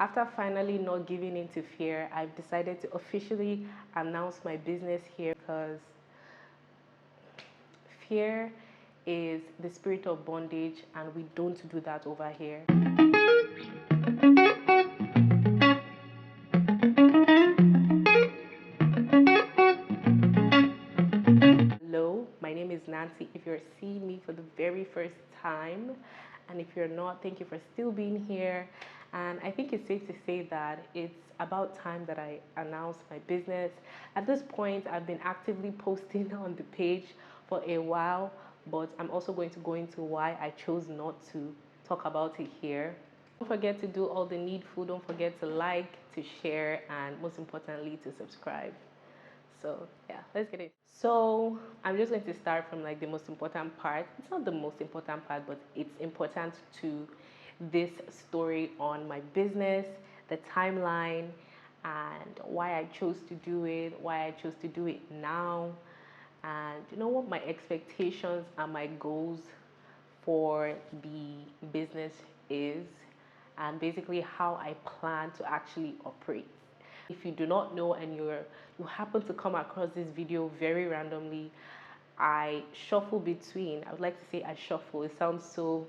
After finally not giving in to fear, I've decided to officially announce my business here because fear is the spirit of bondage, and we don't do that over here. Hello, my name is Nancy. If you're seeing me for the very first time, and if you're not, thank you for still being here. And I think it's safe to say that it's about time that I announce my business. At this point, I've been actively posting on the page for a while, but I'm also going to go into why I chose not to talk about it here. Don't forget to do all the needful. Don't forget to like, to share, and most importantly, to subscribe. So yeah, let's get it. So I'm just going to start from like the most important part. It's not the most important part, but it's important to this story on my business, the timeline, and why I chose to do it, why I chose to do it now, and you know what my expectations and my goals for the business is, and basically how I plan to actually operate. If you do not know and you happen to come across this video very randomly, I shuffle between. I would like to say I shuffle. It sounds so.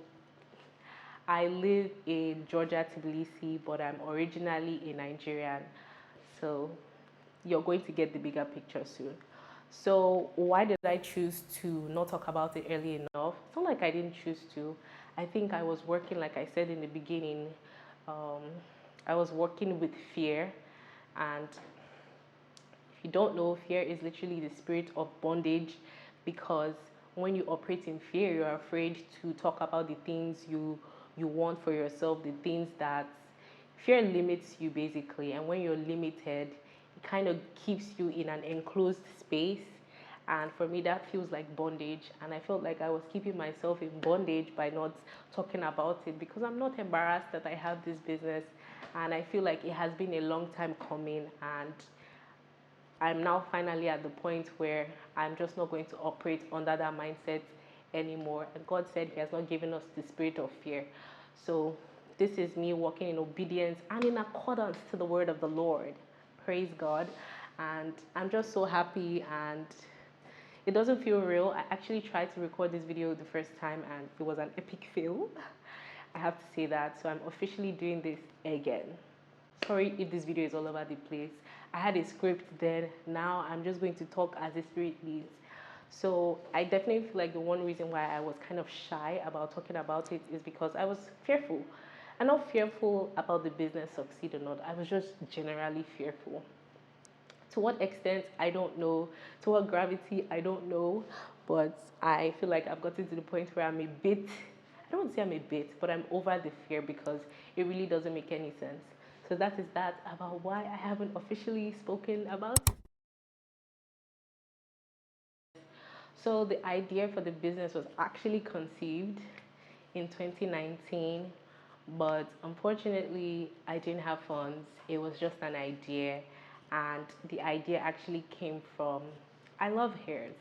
I live in Georgia, Tbilisi, but I'm originally a Nigerian. So you're going to get the bigger picture soon. So why did I choose to not talk about it early enough? It's not like I didn't choose to. I think I was working, like I said in the beginning, um, I was working with fear. And if you don't know, fear is literally the spirit of bondage, because when you operate in fear, you're afraid to talk about the things you want for yourself, the things that fear limits you basically. And when you're limited, it kind of keeps you in an enclosed space. And for me, that feels like bondage. And I felt like I was keeping myself in bondage by not talking about it, because I'm not embarrassed that I have this business. And I feel like it has been a long time coming. And I'm now finally at the point where I'm just not going to operate under that mindset anymore. And God said He has not given us the spirit of fear. So this is me walking in obedience and in accordance to the word of the Lord. Praise God. And I'm just so happy, and it doesn't feel real. I actually tried to record this video the first time and it was an epic fail. I have to say that. So I'm officially doing this again. Sorry if this video is all over the place. I had a script then. Now I'm just going to talk as the Spirit leads. So I definitely feel like the one reason why I was kind of shy about talking about it is because I was fearful. I'm not fearful about the business succeed or not. I was just generally fearful. To what extent, I don't know. To what gravity, I don't know. But I feel like I've gotten to the point where I'm a bit, I don't want to say I'm a bit, but I'm over the fear, because it really doesn't make any sense. So that is that about why I haven't officially spoken about it. So the idea for the business was actually conceived in 2019, but unfortunately I didn't have funds. It was just an idea, and the idea actually came from, I love hairs,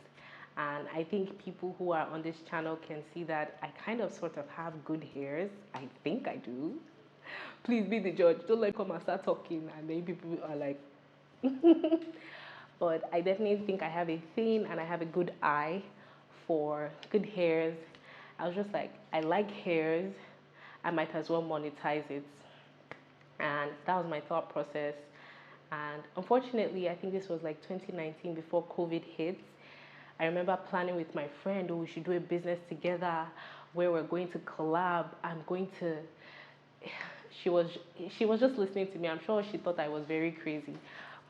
and I think people who are on this channel can see that I kind of sort of have good hairs. I think I do. Please be the judge. Don't let come and start talking and then people are like but I definitely think I have a thing and I have a good eye for good hairs. I was just like, I like hairs, I might as well monetize it. And that was my thought process. And unfortunately, I think this was like 2019 before COVID hit. I remember planning with my friend, oh, we should do a business together where we're going to collab. I'm going to she was she was just listening to me. I'm sure she thought I was very crazy.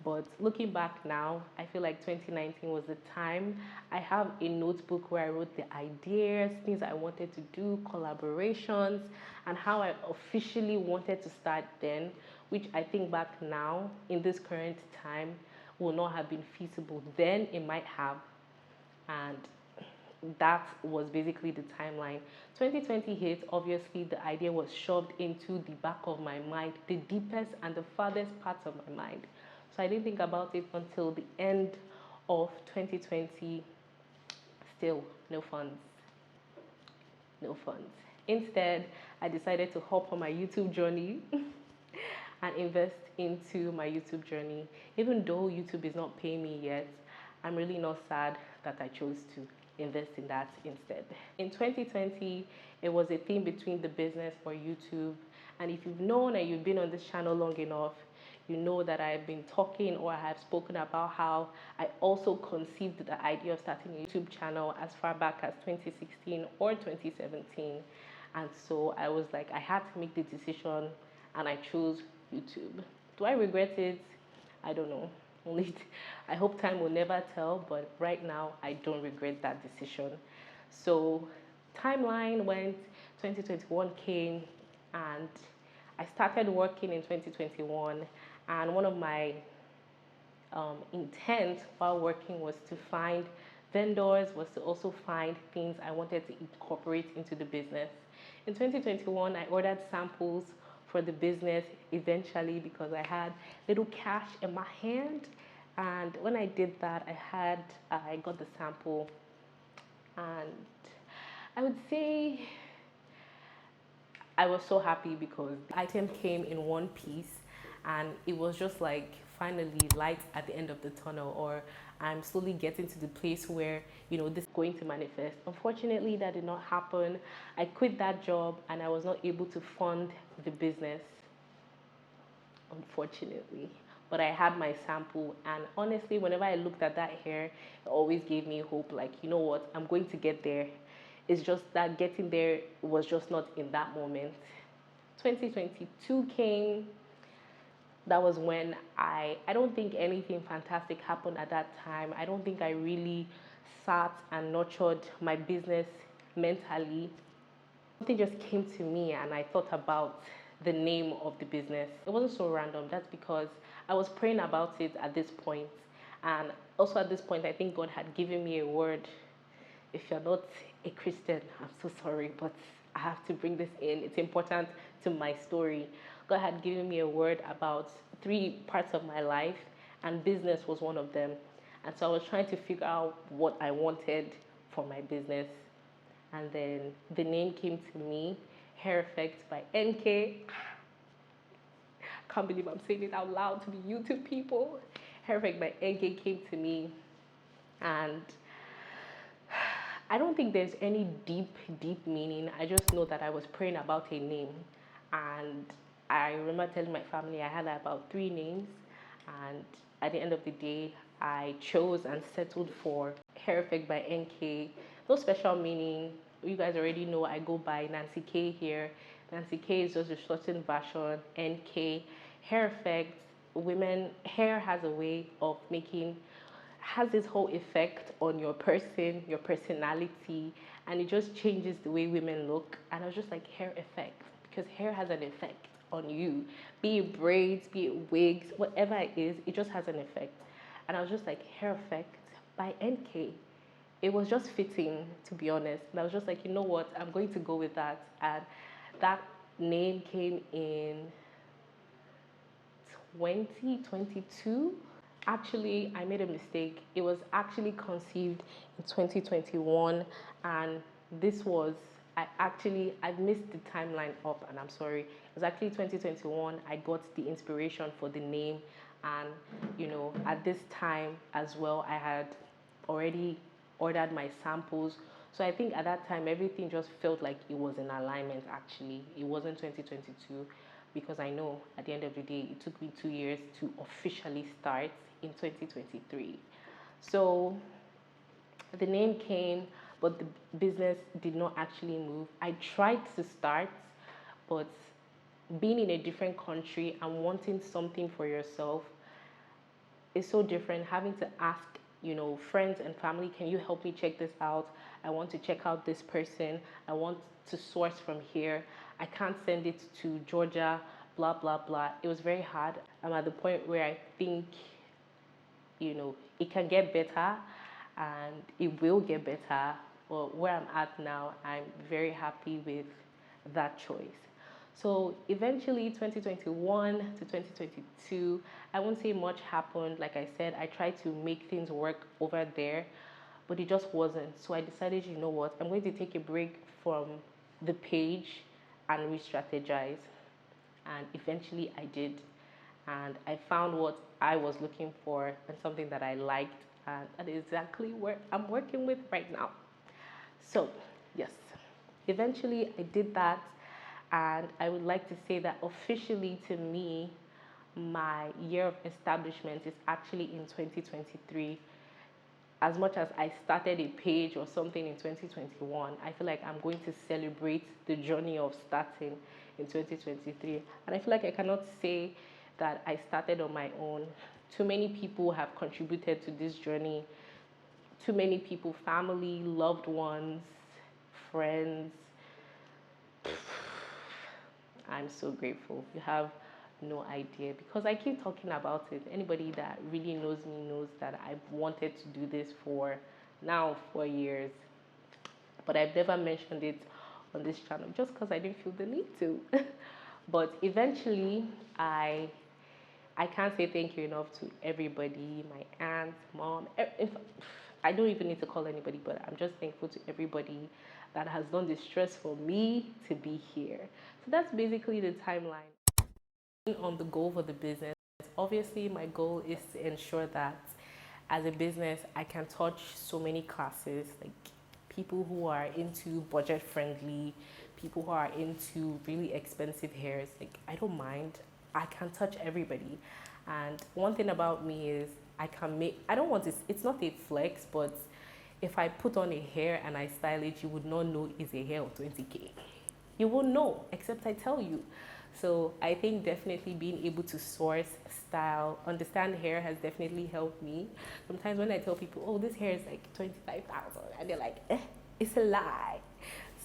But looking back now, I feel like 2019 was the time. I have a notebook where I wrote the ideas, things I wanted to do, collaborations, and how I officially wanted to start then, which I think back now, in this current time, will not have been feasible. Then it might have. And that was basically the timeline. 2020 hit, obviously the idea was shoved into the back of my mind, the deepest and the farthest parts of my mind. So I didn't think about it until the end of 2020. Still, no funds. No funds. Instead, I decided to hop on my YouTube journey and invest into my YouTube journey. Even though YouTube is not paying me yet, I'm really not sad that I chose to invest in that instead. In 2020, it was a thing between the business or YouTube. And if you've known and you've been on this channel long enough, you know that I've been talking or I have spoken about how I also conceived the idea of starting a YouTube channel as far back as 2016 or 2017. And so I was like, I had to make the decision and I chose YouTube. Do I regret it? I don't know. Only I hope time will never tell, but right now I don't regret that decision. So timeline went, 2021 came, and I started working in 2021. And one of my intent while working was to find vendors, was to also find things I wanted to incorporate into the business. In 2021, I ordered samples for the business eventually because I had little cash in my hand. And when I did that, I got the sample, and I would say I was so happy because the item came in one piece, and it was just like finally light at the end of the tunnel, or I'm slowly getting to the place where this is going to manifest. Unfortunately, that did not happen. I quit that job and I was not able to fund the business, unfortunately. But I had my sample, and honestly, whenever I looked at that hair, it always gave me hope, like, you know what, I'm going to get there. It's just that getting there was just not in that moment. 2022 came. That was when I don't think anything fantastic happened at that time. I don't think I really sat and nurtured my business mentally. Something just came to me and I thought about the name of the business. It wasn't so random. That's because I was praying about it at this point. And also at this point, I think God had given me a word. If you're not a Christian, I'm so sorry, but I have to bring this in. It's important to my story. God had given me a word about 3 parts of my life, and business was one of them. And so I was trying to figure out what I wanted for my business. And then the name came to me, Hair Effect by NK. Can't believe I'm saying it out loud to the YouTube people. Hair Effect by NK came to me, and I don't think there's any deep meaning. I just know that I was praying about a name, and I remember telling my family I had about 3 names, and at the end of the day, I chose and settled for Hair Effect by NK. No special meaning. You guys already know I go by Nancy K here. Nancy K is just a shortened version. NK. Hair Effect. Hair has a way of has this whole effect on your person, your personality, and it just changes the way women look. And I was just like, hair effect, because hair has an effect on you, be it braids, be it wigs, whatever it is, it just has an effect. And I was just like, hair effect by NK. It was just fitting, to be honest. And I was just like, you know what, I'm going to go with that. And that name came in 2022. Actually, I made a mistake. It was actually conceived in 2021, and I missed the timeline up, and I'm sorry. It was actually 2021. I got the inspiration for the name, and at this time as well, I had already ordered my samples. So I think at that time, everything just felt like it was in alignment, actually. It wasn't 2022, because I know at the end of the day, it took me 2 years to officially start in 2023. So the name came, but the business did not actually move. I tried to start, but being in a different country and wanting something for yourself is so different. Having to ask, friends and family, can you help me check this out? I want to check out this person. I want to source from here. I can't send it to Georgia, blah, blah, blah. It was very hard. I'm at the point where I think, it can get better, and it will get better. But where I'm at now, I'm very happy with that choice. So eventually 2021 to 2022, I won't say much happened. Like I said, I tried to make things work over there, but it just wasn't. So I decided, you know what, I'm going to take a break from the page and re-strategize. and eventually I did. And I found what I was looking for and something that I liked, and that is exactly where I'm working with right now. So, yes, eventually I did that, and I would like to say that officially to me, my year of establishment is actually in 2023. As much as I started a page or something in 2021, I feel like I'm going to celebrate the journey of starting in 2023. And I feel like I cannot say that I started on my own. Too many people have contributed to this journey. Too many people, family, loved ones, friends. I'm so grateful. You have no idea because I keep talking about it. Anybody that really knows me knows that I've wanted to do this for now 4 years, but I've never mentioned it on this channel just because I didn't feel the need to. But eventually, I can't say thank you enough to everybody, my aunt, mom. I don't even need to call anybody, but I'm just thankful to everybody that has done the stress for me to be here. So that's basically the timeline. On the goal for the business, obviously my goal is to ensure that as a business I can touch so many classes, like people who are into budget friendly, people who are into really expensive hairs. Like I don't mind, I can touch everybody. And one thing about me is I can make, I don't want this, it's not a flex, but if I put on a hair and I style it, you would not know it's a hair of 20K. You won't know except I tell you. So I think definitely being able to source, style, understand hair has definitely helped me. Sometimes when I tell people, oh, this hair is like 25,000, and they're like, it's a lie.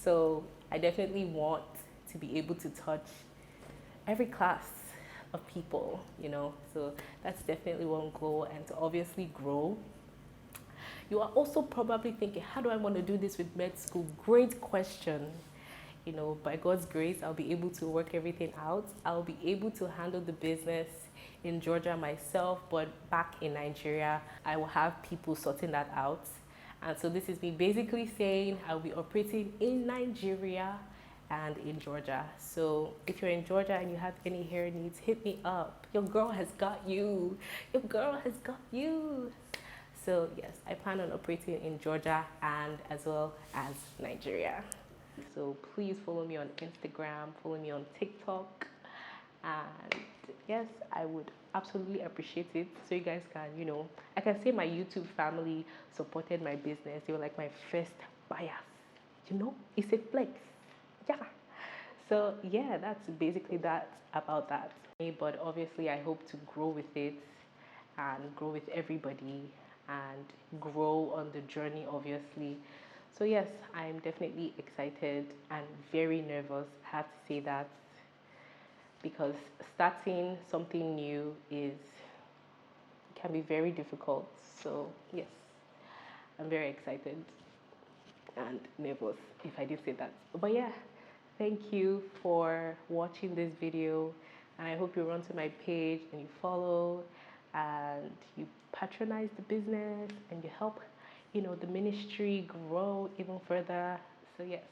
So I definitely want to be able to touch every class of people, you know. So that's definitely one goal, and to obviously grow. You are also probably thinking, how do I want to do this with med school? Great question. You know, by God's grace, I'll be able to work everything out. I'll be able to handle the business in Georgia myself, but back in Nigeria, I will have people sorting that out. And so this is me basically saying I'll be operating in Nigeria and in Georgia. So if you're in Georgia and you have any hair needs, hit me up. Your girl has got you. Your girl has got you. So yes, I plan on operating in Georgia and as well as Nigeria. So please follow me on Instagram, follow me on TikTok, and yes, I would absolutely appreciate it. So you guys can, you know, I can say my YouTube family supported my business. They were like my first buyers. You know, it's a flex. Yeah. So yeah, that's basically that about that. But obviously, I hope to grow with it and grow with everybody and grow on the journey, obviously. So yes, I'm definitely excited and very nervous. I have to say that because starting something new is can be very difficult. So yes, I'm very excited and nervous if I did say that. But yeah, thank you for watching this video, and I hope you run to my page and you follow and you patronize the business and you help, you know, the ministry grow even further. So yes,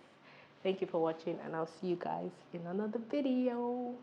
thank you for watching, and I'll see you guys in another video.